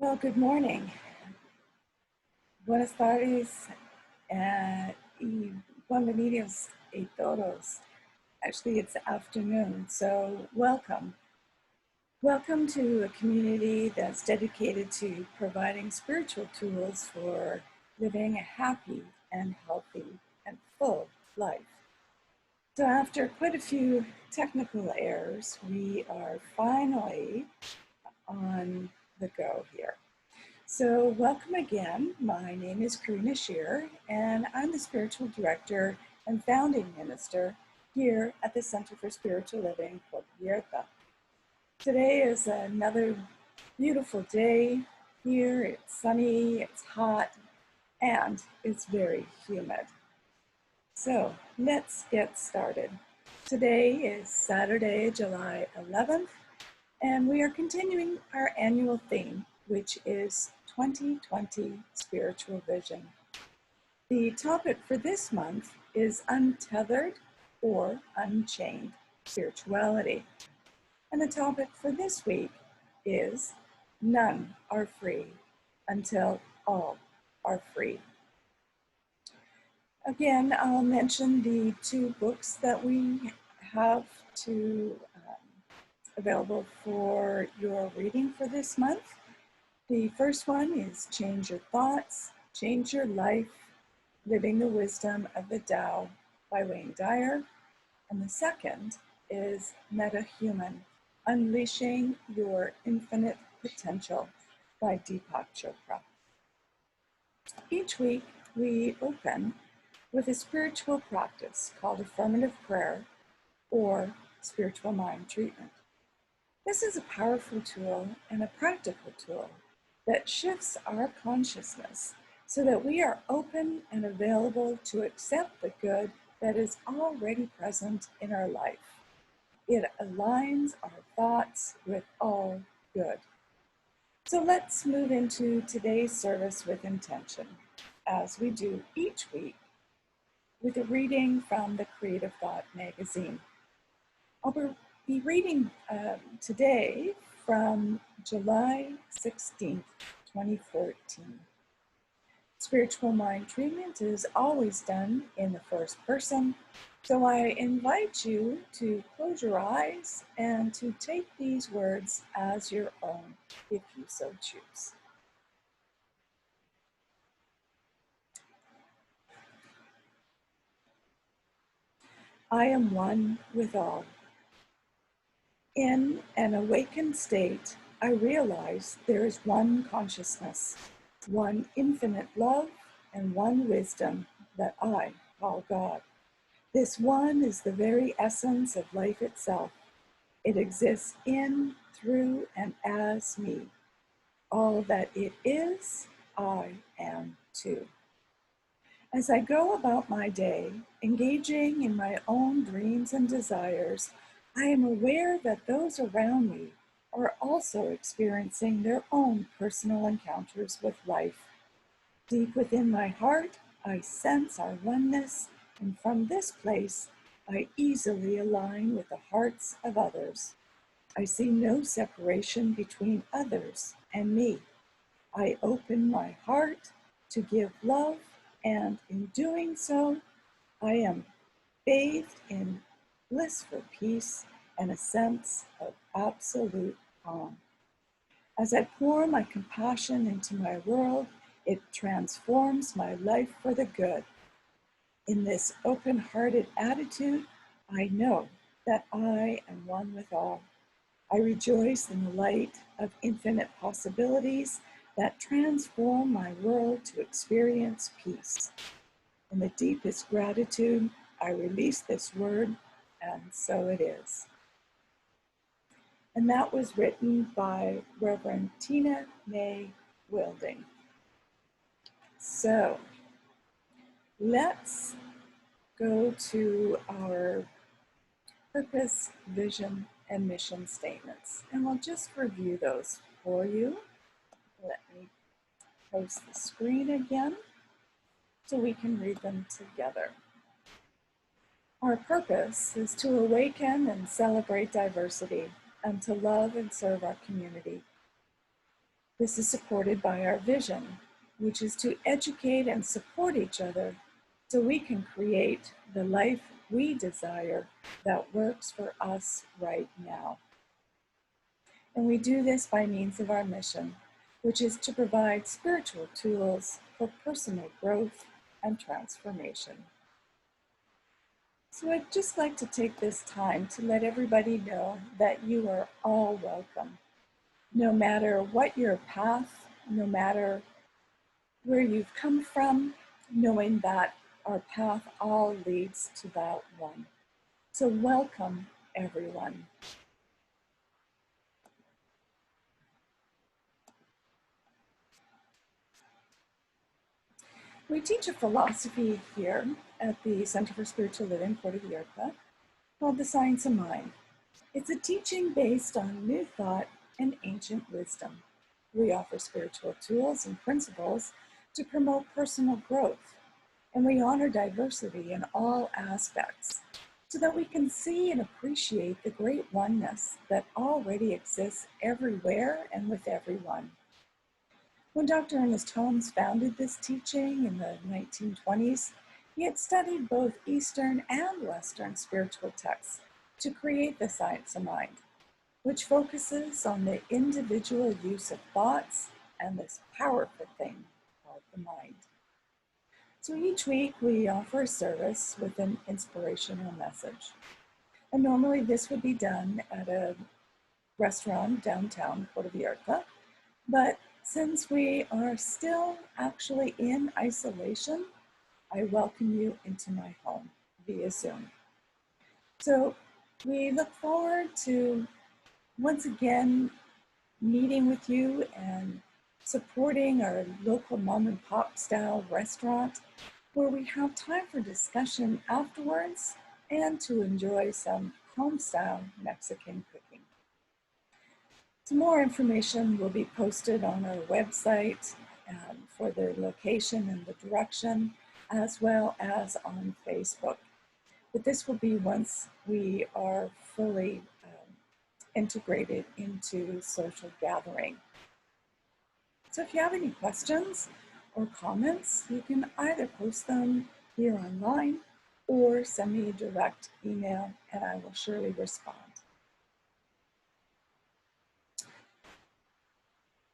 Well, good morning. Buenas tardes y bienvenidos a todos. Actually, it's afternoon, so welcome. Welcome to a community that's dedicated to providing spiritual tools for living a happy and healthy and full life. So after quite a few technical errors, we are finally on the go here. So welcome again. My name is Karina Shear, and I'm the Spiritual Director and Founding Minister here at the Center for Spiritual Living Puerto Vallarta. Today is another beautiful day here. It's sunny, it's hot, and it's very humid. So let's get started. Today is Saturday, July 11th, and we are continuing our annual theme, which is 2020 Spiritual Vision. The topic for this month is Untethered or Unchained Spirituality. And the topic for this week is None are free until all are free. Again, I'll mention the two books that we have available for your reading for this month. The first one is Change Your Thoughts, Change Your Life, Living the Wisdom of the Tao by Wayne Dyer. And the second is Meta-Human, Unleashing Your Infinite Potential by Deepak Chopra. Each week we open with a spiritual practice called affirmative prayer or spiritual mind treatment. This is a powerful tool and a practical tool that shifts our consciousness so that we are open and available to accept the good that is already present in our life. It aligns our thoughts with all good. So let's move into today's service with intention, as we do each week, with a reading from the Creative Thought magazine. I'll be reading today from July 16th, 2014. Spiritual mind treatment is always done in the first person, so I invite you to close your eyes and to take these words as your own, if you so choose. I am one with all. In an awakened state, I realize there is one consciousness, one infinite love, and one wisdom that I call God. This one is the very essence of life itself. It exists in, through, and as me. All that it is, I am too. As I go about my day, engaging in my own dreams and desires, I am aware that those around me are also experiencing their own personal encounters with life. Deep within my heart, I sense our oneness, and from this place, I easily align with the hearts of others. I see no separation between others and me. I open my heart to give love, and in doing so, I am bathed in blissful peace and a sense of absolute calm. As I pour my compassion into my world, it transforms my life for the good. In this open-hearted attitude, I know that I am one with all. I rejoice in the light of infinite possibilities that transform my world to experience peace. In the deepest gratitude, I release this word, and so it is. And that was written by Reverend Tina May Wilding. So let's go to our purpose, vision, and mission statements. And we'll just review those for you. Let me post the screen again so we can read them together. Our purpose is to awaken and celebrate diversity and to love and serve our community. This is supported by our vision, which is to educate and support each other so we can create the life we desire that works for us right now. And we do this by means of our mission, which is to provide spiritual tools for personal growth and transformation. So I'd just like to take this time to let everybody know that you are all welcome. No matter what your path, no matter where you've come from, knowing that our path all leads to that one. So welcome, everyone. We teach a philosophy here at the Center for Spiritual Living Puerto Vallarta called the Science of Mind. It's a teaching based on new thought and ancient wisdom. We offer spiritual tools and principles to promote personal growth, and we honor diversity in all aspects so that we can see and appreciate the great oneness that already exists everywhere and with everyone. When Dr. Ernest Holmes founded this teaching in the 1920s, he had studied both Eastern and Western spiritual texts to create the Science of Mind, which focuses on the individual use of thoughts and this powerful thing called the mind. So each week we offer a service with an inspirational message. And normally this would be done at a restaurant downtown Puerto Vallarta, but since we are still actually in isolation, I welcome you into my home via Zoom. So we look forward to once again meeting with you and supporting our local mom and pop style restaurant where we have time for discussion afterwards and to enjoy some home style Mexican cooking. Some more information will be posted on our website for the location and the direction, as well as on Facebook. But this will be once we are fully integrated into social gathering. So if you have any questions or comments, you can either post them here online or send me a direct email and I will surely respond.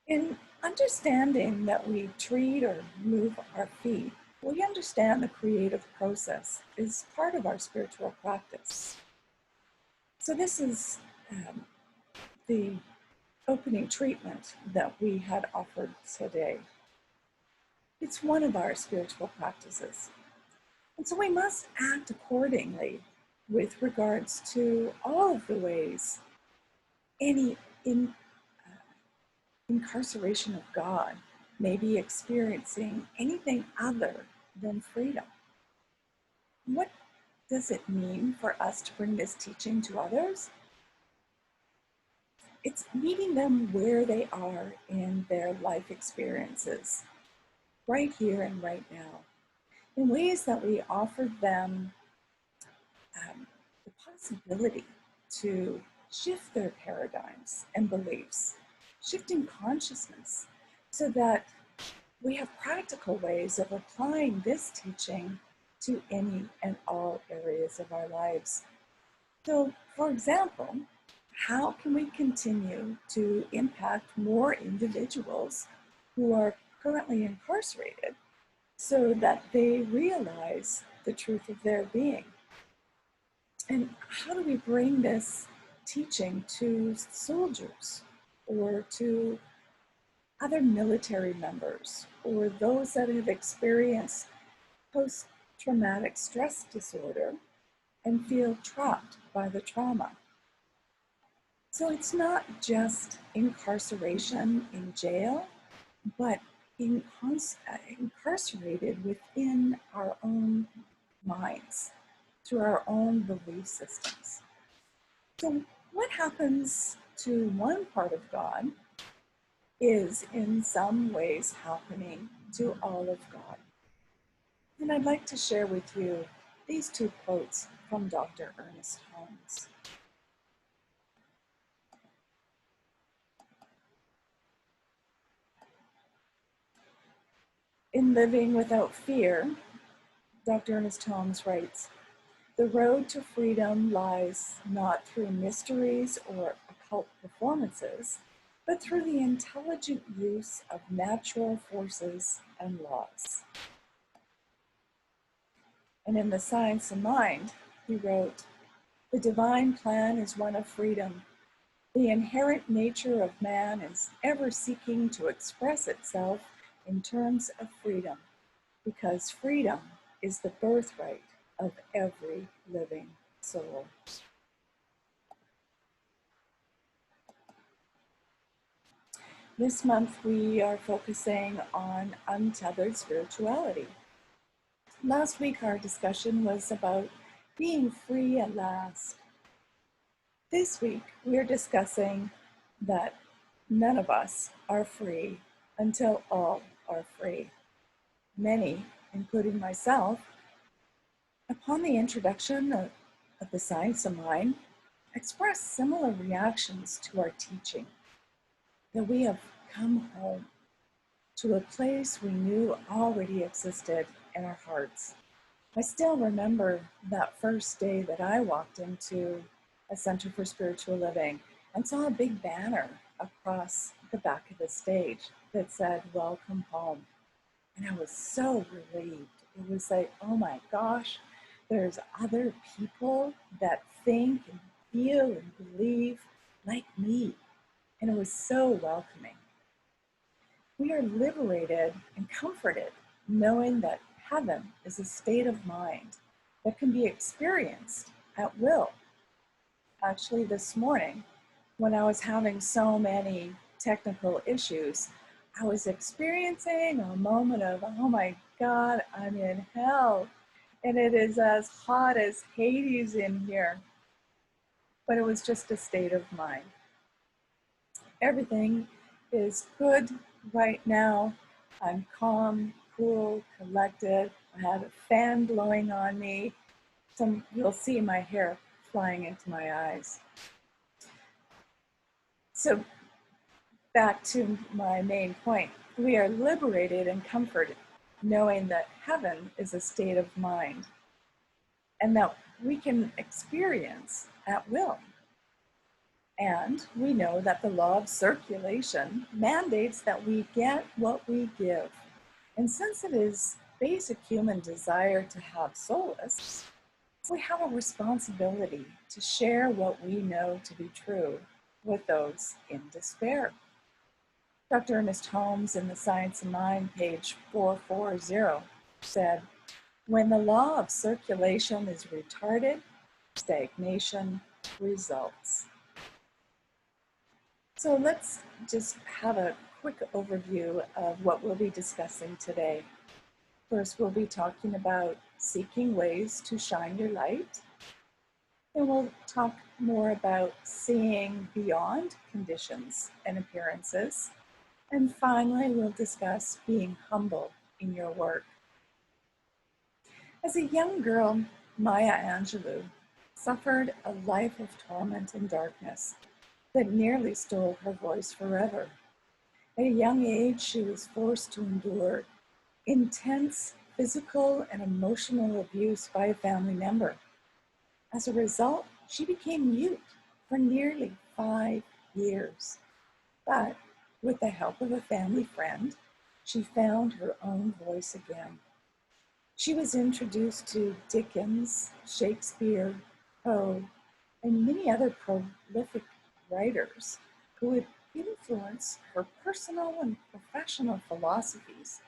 In understanding that we treat or move our feet, we understand the creative process is part of our spiritual practice. So this is the opening treatment that we had offered today. It's one of our spiritual practices. And so we must act accordingly with regards to all of the ways any incarceration of God may be experiencing anything other than freedom. What does it mean for us to bring this teaching to others? It's meeting them where they are in their life experiences, right here and right now, in ways that we offer them the possibility to shift their paradigms and beliefs, shifting consciousness, so that we have practical ways of applying this teaching to any and all areas of our lives. So, for example, how can we continue to impact more individuals who are currently incarcerated so that they realize the truth of their being? And how do we bring this teaching to soldiers or to other military members or those that have experienced post-traumatic stress disorder and feel trapped by the trauma? So it's not just incarceration in jail, but incarcerated within our own minds, through our own belief systems. So what happens to one part of God is in some ways happening to all of God. And I'd like to share with you these two quotes from Dr. Ernest Holmes. In Living Without Fear, Dr. Ernest Holmes writes, "The road to freedom lies not through mysteries or occult performances, but through the intelligent use of natural forces and laws." And in The Science of Mind, he wrote, "The divine plan is one of freedom. The inherent nature of man is ever seeking to express itself in terms of freedom, because freedom is the birthright of every living soul." This month we are focusing on untethered spirituality. Last week our discussion was about being free at last. This week we are discussing that none of us are free until all are free. Many, including myself, upon the introduction of the Science of Mind, expressed similar reactions to our teaching, that we have come home to a place we knew already existed in our hearts. I still remember that first day that I walked into a Center for Spiritual Living and saw a big banner across the back of the stage that said, "Welcome home." And I was so relieved. It was like, oh my gosh, there's other people that think and feel and believe like me. And it was so welcoming. We are liberated and comforted knowing that heaven is a state of mind that can be experienced at will. Actually, this morning, when I was having so many technical issues, I was experiencing a moment of, oh my God, I'm in hell. And it is as hot as Hades in here. But it was just a state of mind. Everything is good right now. I'm calm, cool, collected. I have a fan blowing on me. You'll see my hair flying into my eyes. So back to my main point. We are liberated and comforted, knowing that heaven is a state of mind and that we can experience at will. And we know that the law of circulation mandates that we get what we give. And since it is basic human desire to have solace, we have a responsibility to share what we know to be true with those in despair. Dr. Ernest Holmes in The Science of Mind, page 440, said, "When the law of circulation is retarded, stagnation results." So let's just have a quick overview of what we'll be discussing today. First, we'll be talking about seeking ways to shine your light. Then we'll talk more about seeing beyond conditions and appearances. And finally, we'll discuss being humble in your work. As a young girl, Maya Angelou suffered a life of torment and darkness that nearly stole her voice forever. At a young age, she was forced to endure intense physical and emotional abuse by a family member. As a result, she became mute for nearly 5 years. But with the help of a family friend, she found her own voice again. She was introduced to Dickens, Shakespeare, Poe, and many other prolific writers who would influence her personal and professional philosophies,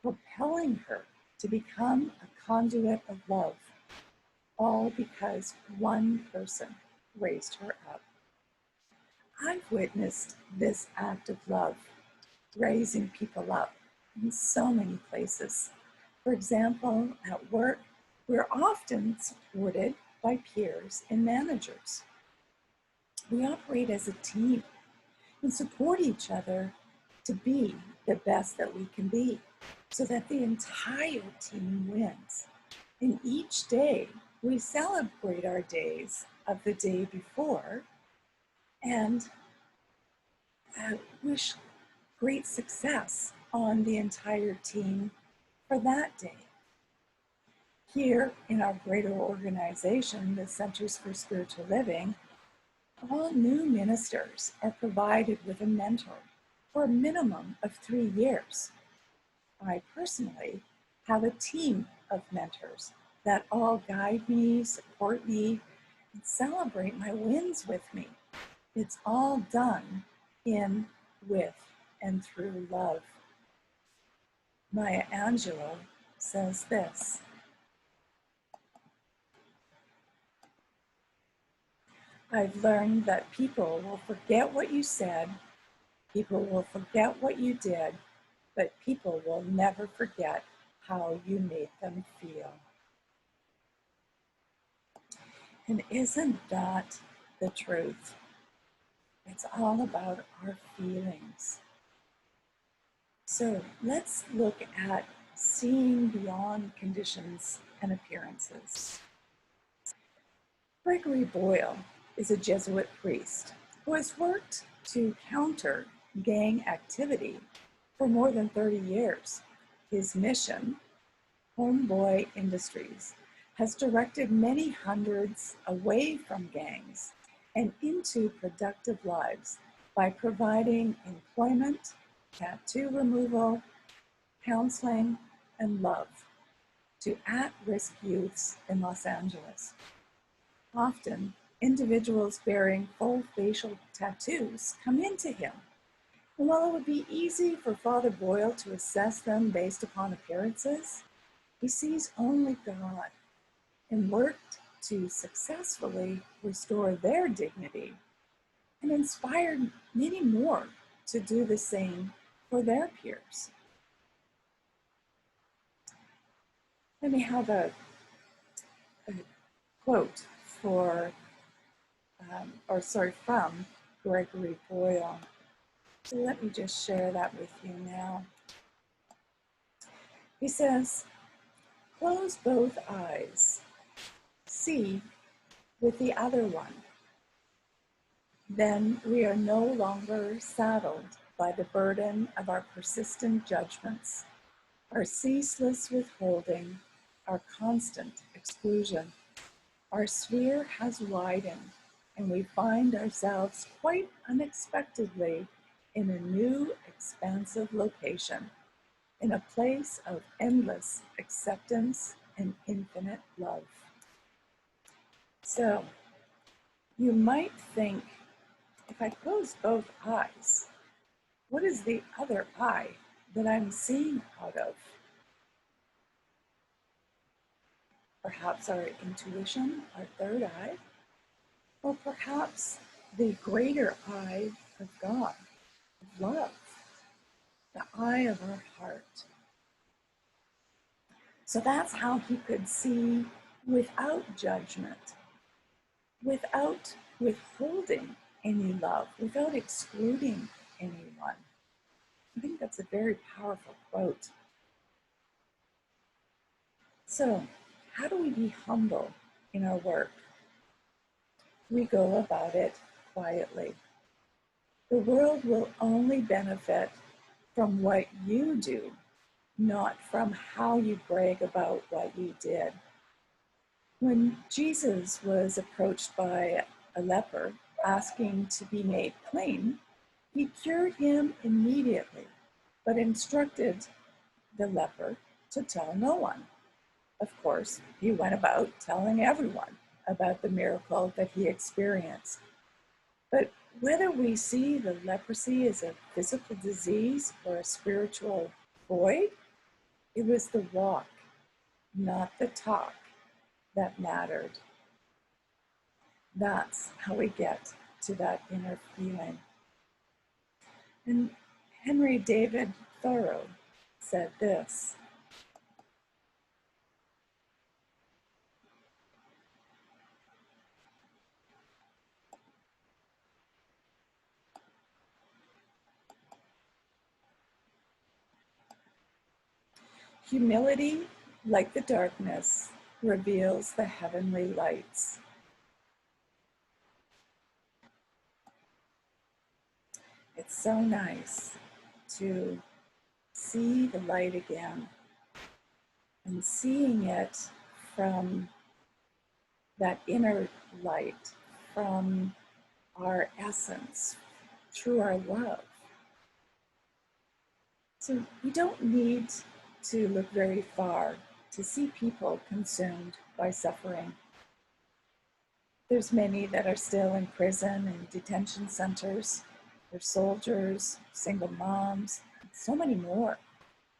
propelling her to become a conduit of love, all because one person raised her up. I've witnessed this act of love, raising people up in so many places. For example, at work, we're often supported by peers and managers. We operate as a team and support each other to be the best that we can be so that the entire team wins. And each day, we celebrate our days of the day before and wish great success on the entire team for that day. Here in our greater organization, the Centers for Spiritual Living, all new ministers are provided with a mentor for a minimum of 3 years. I personally have a team of mentors that all guide me, support me, and celebrate my wins with me. It's all done in, with, and through love. Maya Angelou says this: I've learned that people will forget what you said, people will forget what you did, but people will never forget how you made them feel. And isn't that the truth? It's all about our feelings. So let's look at seeing beyond conditions and appearances. Gregory Boyle is a Jesuit priest who has worked to counter gang activity for more than 30 years. His mission, Homeboy Industries, has directed many hundreds away from gangs and into productive lives by providing employment, tattoo removal, counseling, and love to at-risk youths in Los Angeles. Often, individuals bearing full facial tattoos come into him. And while it would be easy for Father Boyle to assess them based upon appearances, he sees only God and worked to successfully restore their dignity and inspired many more to do the same for their peers. Let me have a quote from Gregory Boyle. So let me just share that with you now. He says, close both eyes, see with the other one. Then we are no longer saddled by the burden of our persistent judgments, our ceaseless withholding, our constant exclusion. Our sphere has widened, and we find ourselves quite unexpectedly in a new, expansive location, in a place of endless acceptance and infinite love. So, you might think, if I close both eyes, what is the other eye that I'm seeing out of? Perhaps our intuition, our third eye, or perhaps the greater eye of God, of love, the eye of our heart. So that's how he could see without judgment, without withholding any love, without excluding anyone. I think that's a very powerful quote. So, how do we be humble in our work? We go about it quietly. The world will only benefit from what you do, not from how you brag about what you did. When Jesus was approached by a leper asking to be made clean, he cured him immediately, but instructed the leper to tell no one. Of course, he went about telling everyone about the miracle that he experienced. But whether we see the leprosy as a physical disease or a spiritual void, it was the walk, not the talk, that mattered. That's how we get to that inner feeling. And Henry David Thoreau said this: humility, like the darkness, reveals the heavenly lights. It's so nice to see the light again, and seeing it from that inner light, from our essence, through our love. So we don't need to look very far to see people consumed by suffering. There's many that are still in prison and detention centers. There's soldiers, single moms, and so many more,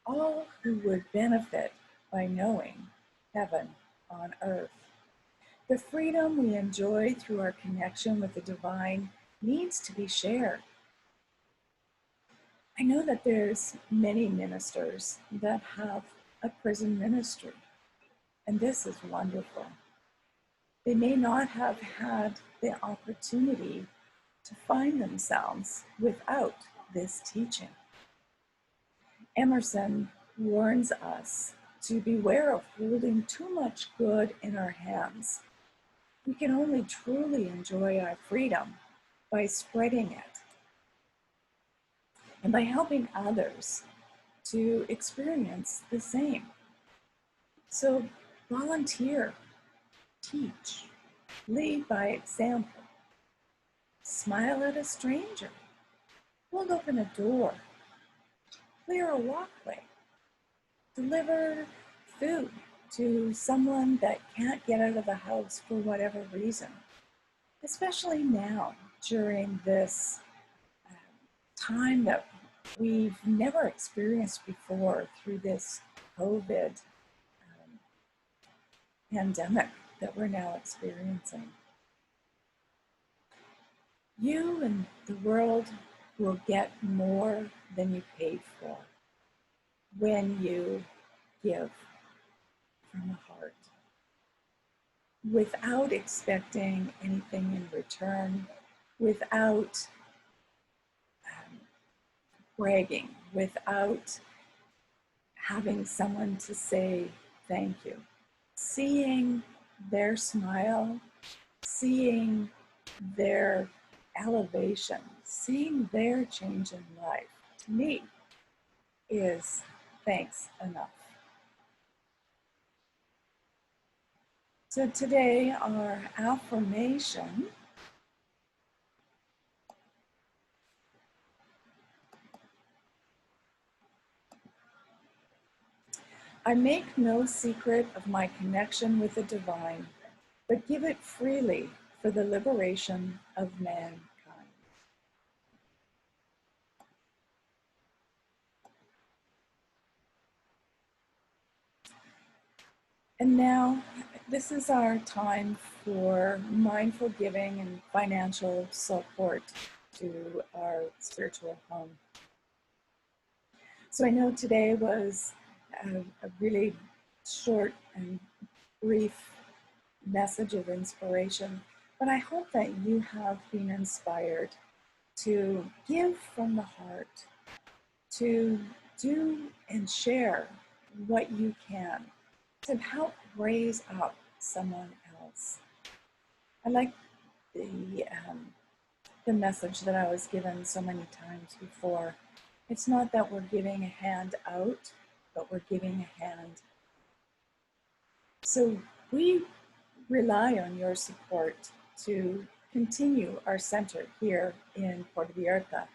all who would benefit by knowing heaven on earth. The freedom we enjoy through our connection with the divine needs to be shared. I know that there's many ministers that have a prison ministry, and this is wonderful. They may not have had the opportunity to find themselves without this teaching. Emerson warns us to beware of holding too much good in our hands. We can only truly enjoy our freedom by spreading it and by helping others to experience the same. So volunteer, teach, lead by example, smile at a stranger, hold open a door, clear a walkway, deliver food to someone that can't get out of the house for whatever reason, especially now during this time that we've never experienced before through this COVID pandemic that we're now experiencing. You and the world will get more than you paid for when you give from the heart, without expecting anything in return, without bragging, without having someone to say thank you. Seeing their smile, seeing their elevation, seeing their change in life, to me, is thanks enough. So today, our affirmation I make no secret of my connection with the divine, but give it freely for the liberation of mankind. And now, this is our time for mindful giving and financial support to our spiritual home. So I know today was a really short and brief message of inspiration, but I hope that you have been inspired to give from the heart, to do and share what you can to help raise up someone else. I like the message that I was given so many times before. It's not that we're giving a hand out, but we're giving a hand. So we rely on your support to continue our center here in Puerto Vallarta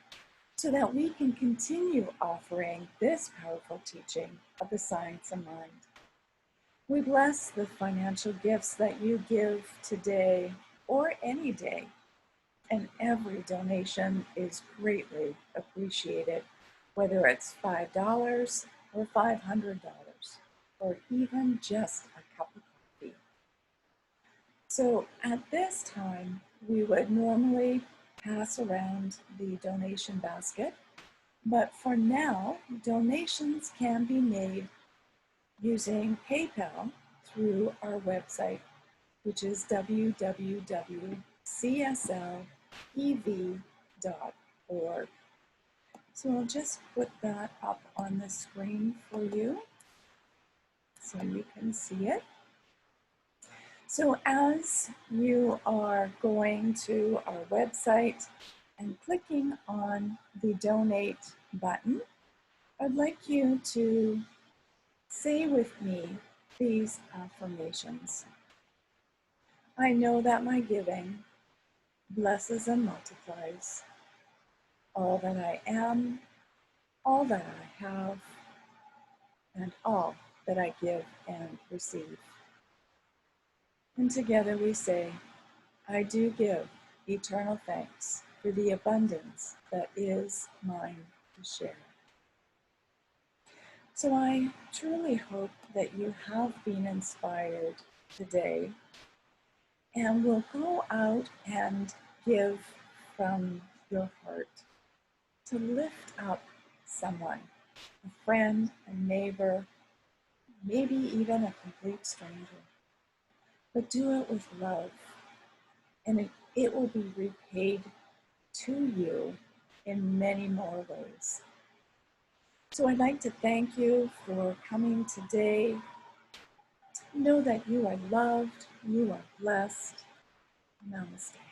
so that we can continue offering this powerful teaching of the science of mind. We bless the financial gifts that you give today or any day, and every donation is greatly appreciated, whether it's $5 or $500 or even just a cup of coffee. So at this time, we would normally pass around the donation basket, but for now, donations can be made using PayPal through our website, which is www.csLPV.org. So I'll just put that up on the screen for you so you can see it. So as you are going to our website and clicking on the donate button, I'd like you to Say with me these affirmations. I know that my giving blesses and multiplies all that I am, all that I have, and all that I give and receive. And together we say, I do give eternal thanks for the abundance that is mine to share. So I truly hope that you have been inspired today and will go out and give from your heart to lift up someone, a friend, a neighbor, maybe even a complete stranger. But do it with love, and it will be repaid to you in many more ways. So I'd like to thank you for coming today. Know that you are loved, you are blessed. Namaste.